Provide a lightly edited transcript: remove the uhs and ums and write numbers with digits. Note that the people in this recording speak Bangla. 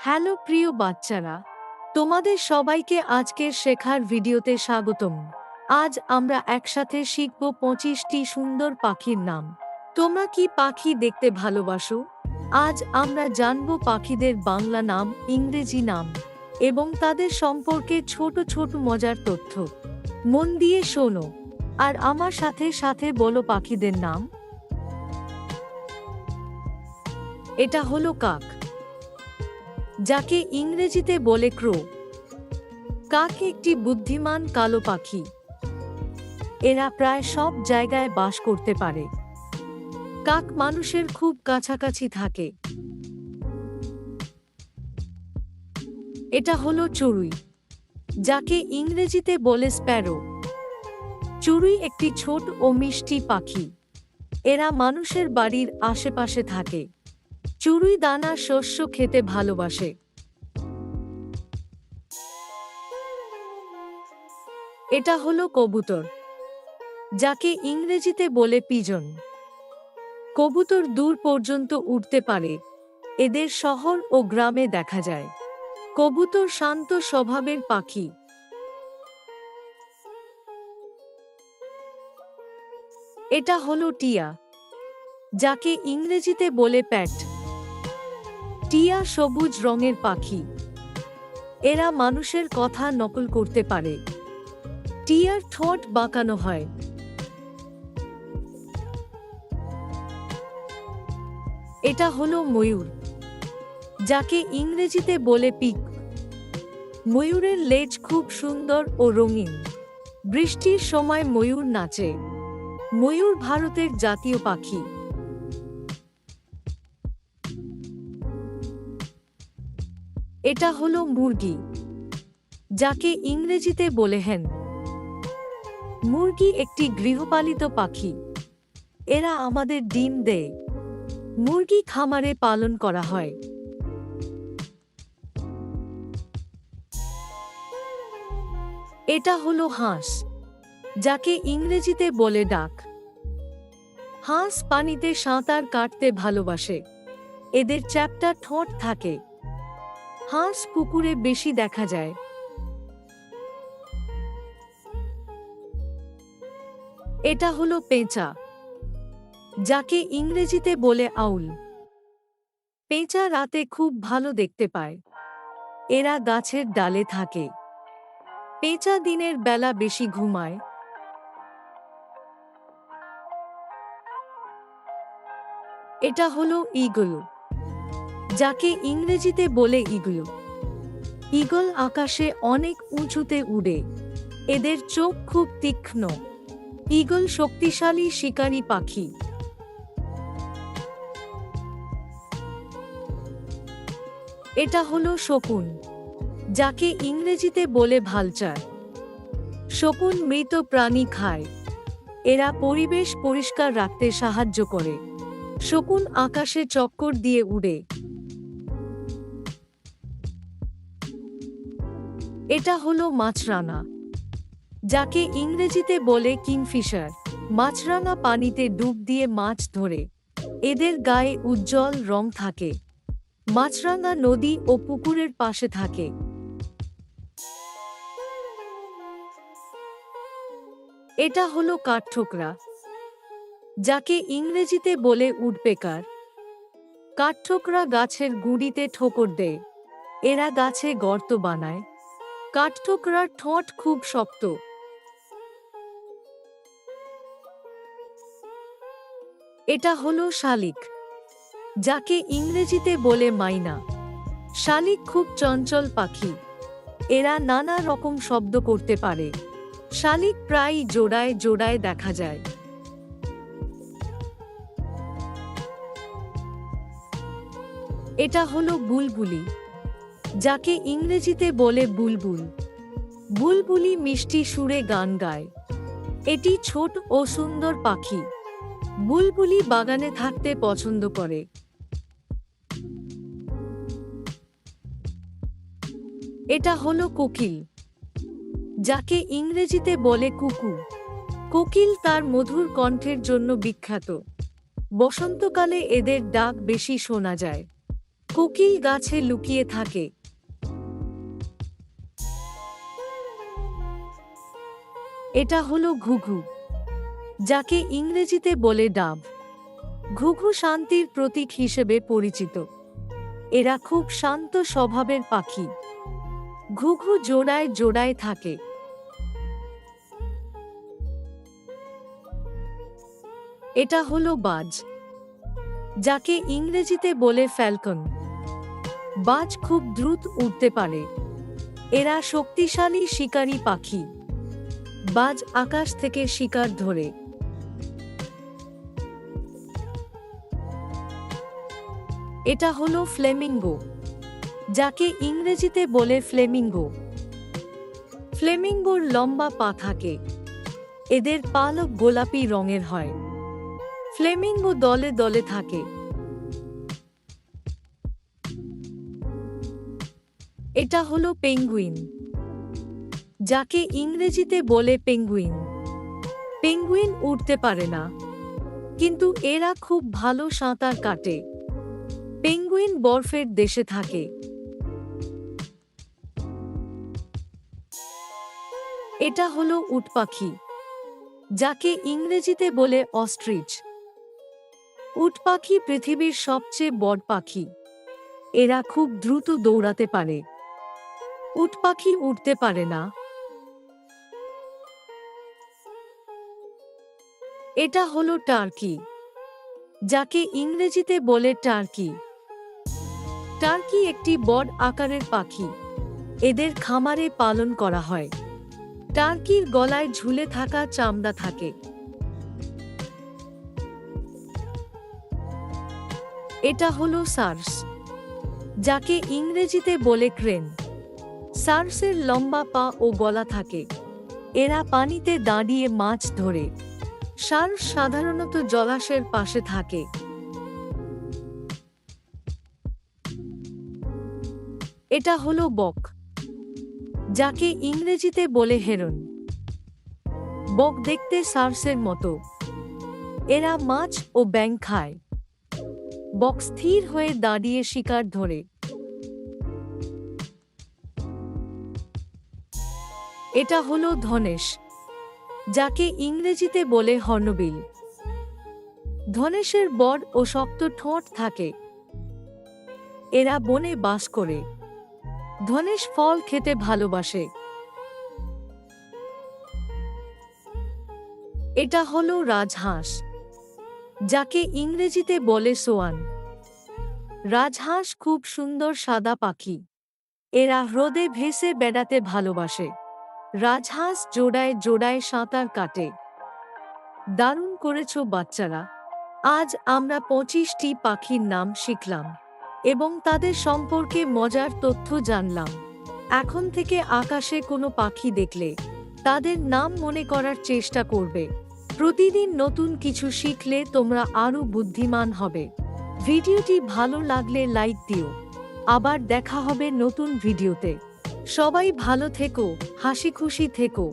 হ্যালো প্রিয় বাচ্চারা, তোমাদের সবাইকে আজকের শেখার ভিডিওতে স্বাগতম। আজ আমরা একসাথে শিখব 25টি সুন্দর পাখির নাম। তোমরা কি পাখি দেখতে ভালোবাসো? আজ আমরা জানব পাখিদের বাংলা নাম, ইংরেজি নাম এবং তাদের সম্পর্কে ছোট ছোট মজার তথ্য। মন দিয়ে শোনো আর আমার সাথে সাথে বলো পাখিদের নাম। এটা হলো কাক, যাকে ইংরেজিতে বলে ক্রো। কাক একটি বুদ্ধিমান কালো পাখি। এরা প্রায় সব জায়গায় বাস করতে পারে। কাক মানুষের খুব কাছাকাছি থাকে। এটা হলো চড়ুই, যাকে ইংরেজিতে বলে স্প্যারো। চড়ুই একটি ছোট ও মিষ্টি পাখি। এরা মানুষের বাড়ির আশেপাশে থাকে। চড়ুই দানা শস্য খেতে ভালোবাসে। এটা হলো কবুতর, যাকে ইংরেজিতে বলে পিজন। কবুতর দূর পর্যন্ত উড়তে পারে। এদের শহর ও গ্রামে দেখা যায়। কবুতর শান্ত স্বভাবের পাখি। এটা হলো টিয়া, যাকে ইংরেজিতে বলে প্যাট। টিয়া সবুজ রঙের পাখি। এরা মানুষের কথা নকল করতে পারে। টিয়ার ঠোঁট বাঁকানো হয়। এটা হলো ময়ূর, যাকে ইংরেজিতে বলে পিক। ময়ূরের লেজ খুব সুন্দর ও রঙিন। বৃষ্টির সময় ময়ূর নাচে। ময়ূর ভারতের জাতীয় পাখি। এটা হলো মুরগি, যাকে ইংরেজিতে বলে হেন। মুরগি একটি গৃহপালিত পাখি। এরা আমাদের ডিম দেয়। মুরগি খামারে পালন করা হয়। এটা হলো হাঁস, যাকে ইংরেজিতে বলে ডাক। হাঁস পানিতে সাঁতার কাটতে ভালোবাসে। এদের চ্যাপ্টা ঠোঁট থাকে। হাঁস পুকুরে বেশি দেখা যায়। এটা হলো পেঁচা, যাকে ইংরেজিতে বলে আউল। পেঁচা রাতে খুব ভালো দেখতে পায়। এরা গাছের ডালে থাকে। পেঁচা দিনের বেলা বেশি ঘুমায়। এটা হলো ঈগল, যাকে ইংরেজিতে বলে ঈগল। ঈগল আকাশে অনেক উঁচুতে উড়ে। এদের চোখ খুব তীক্ষ্ণ। ঈগল শক্তিশালী শিকারী পাখি। এটা হলো শকুন, যাকে ইংরেজিতে বলে ভালচার। শকুন মৃত প্রাণী খায়। এরা পরিবেশ পরিষ্কার রাখতে সাহায্য করে। শকুন আকাশে চক্কর দিয়ে উড়ে। এটা হলো মাছরাঙা, যাকে ইংরেজিতে বলে কিংফিশার। মাছরাঙা পানিতে ডুব দিয়ে মাছ ধরে। এদের গায়ে উজ্জ্বল রং থাকে। মাছরাঙা নদী ও পুকুরের পাশে থাকে। এটা হলো কাঠঠোকরা, যাকে ইংরেজিতে বলে উডপেকার। কাঠঠোকরা গাছের গুঁড়িতে ঠোকর দেয়। এরা গাছে গর্ত বানায়। কাঠঠোকরার ঠোঁট খুব শক্ত। এটা হলো শালিক, যাকে ইংরেজিতে বলে মাইনা। শালিক খুব চঞ্চল পাখি। এরা নানা রকম শব্দ করতে পারে। শালিক প্রায়ই জোড়ায় জোড়ায় দেখা যায়। এটা হলো বুলবুলি, যাকে ইংরেজিতে বলে বুলবুল। বুলবুলি মিষ্টি সুরে গান গায়। এটি ছোট ও সুন্দর পাখি। বুলবুলি বাগানে থাকতে পছন্দ করে। এটা হলো কোকিল, যাকে ইংরেজিতে বলে কুকু। কোকিল তার মধুর কণ্ঠের জন্য বিখ্যাত। বসন্তকালে এদের ডাক বেশি শোনা যায়। কোকিল গাছে লুকিয়ে থাকে। এটা হলো ঘুঘু, যাকে ইংরেজিতে বলে ডাব। ঘুঘু শান্তির প্রতীক হিসেবে পরিচিত। এরা খুব শান্ত স্বভাবের পাখি। ঘুঘু জোড়ায় জোড়ায় থাকে। এটা হলো বাজ, যাকে ইংরেজিতে বলে ফ্যালকন। বাজ খুব দ্রুত উড়তে পারে। এরা শক্তিশালী শিকারী পাখি। বাজ আকাশ থেকে শিকার ধরে। এটা হলো ফ্লেমিঙ্গো, যাকে ইংরেজিতে বলে ফ্লেমিঙ্গো। ফ্লেমিঙ্গোর লম্বা পা থাকে। এদের পালক গোলাপি রঙের হয়। ফ্লেমিঙ্গো দলে দলে থাকে। এটা হলো পেঙ্গুইন, যাকে ইংরেজিতে বলে পেঙ্গুইন। পেঙ্গুইন উড়তে পারে না, কিন্তু এরা খুব ভালো সাঁতার কাটে। পেঙ্গুইন বরফের দেশে থাকে। এটা হলো উট পাখি, যাকে ইংরেজিতে বলে অস্ট্রিচ। উট পাখি পৃথিবীর সবচেয়ে বড় পাখি। এরা খুব দ্রুত দৌড়াতে পারে। উট পাখি উড়তে পারে না। এটা হলো টার্কি, যাকে ইংরেজিতে বলে টার্কি। টার্কি একটি বড় আকারের পাখি। এদের খামারে পালন করা হয়। টার্কির গলায় ঝুলে থাকা চামড়া থাকে। এটা হলো সার্স, যাকে ইংরেজিতে বলে ক্রেন। সার্সের লম্বা পা ও গলা থাকে। এরা পানিতে দাঁড়িয়ে মাছ ধরে। সার্স সাধারণত জলাশয়ের পাশে থাকে। এটা হলো বক, যাকে ইংরেজিতে বলে হেরন। বক দেখতে সার্সের মতো। এরা মাছ ও ব্যাঙ খায়। বক স্থির হয়ে দাঁড়িয়ে শিকার ধরে। এটা হলো ধনেশ, যাকে ইংরেজিতে বলে হর্নবিল। ধনেশের বড় ও শক্ত ঠোঁট থাকে। এরা বনে বাস করে। ধনেশ ফল খেতে ভালোবাসে। এটা হলো রাজহাঁস, যাকে ইংরেজিতে বলে সোয়ান। রাজহাঁস খুব সুন্দর সাদা পাখি। এরা হ্রদে ভেসে বেড়াতে ভালোবাসে। রাজহাঁস জোড়ায় জোড়ায় সাঁতার কাটে। দারুণ করেছো বাচ্চারা। আজ আমরা 25টি পাখির নাম শিখলাম এবং তাদের সম্পর্কে মজার তথ্য জানলাম। এখন থেকে আকাশে কোনো পাখি দেখলে তাদের নাম মনে করার চেষ্টা করবে। প্রতিদিন নতুন কিছু শিখলে তোমরা আরও বুদ্ধিমান হবে। ভিডিওটি ভালো লাগলে লাইক দিও। আবার দেখা হবে নতুন ভিডিওতে। সবাই ভালো থেকো, হাসি খুশি থেকো।